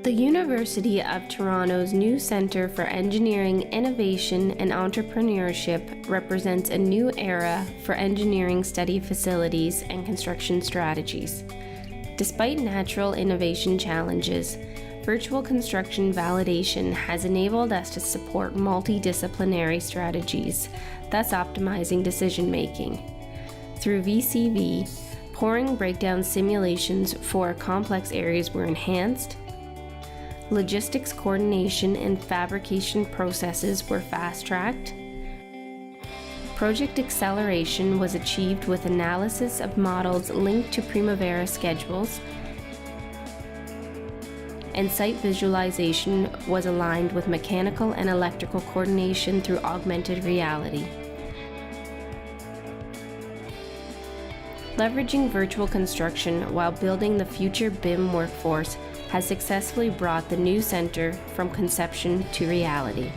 The University of Toronto's new Centre for Engineering, Innovation and Entrepreneurship represents a new era for engineering study facilities and construction strategies. Despite natural innovation challenges, virtual construction validation has enabled us to support multidisciplinary strategies, thus optimizing decision-making. Through VCV, pouring breakdown simulations for complex areas were enhanced, logistics coordination and fabrication processes were fast-tracked, project acceleration was achieved with analysis of models linked to Primavera schedules, and site visualization was aligned with mechanical and electrical coordination through augmented reality. Leveraging virtual construction while building the future BIM workforce has successfully brought the new centre from conception to reality.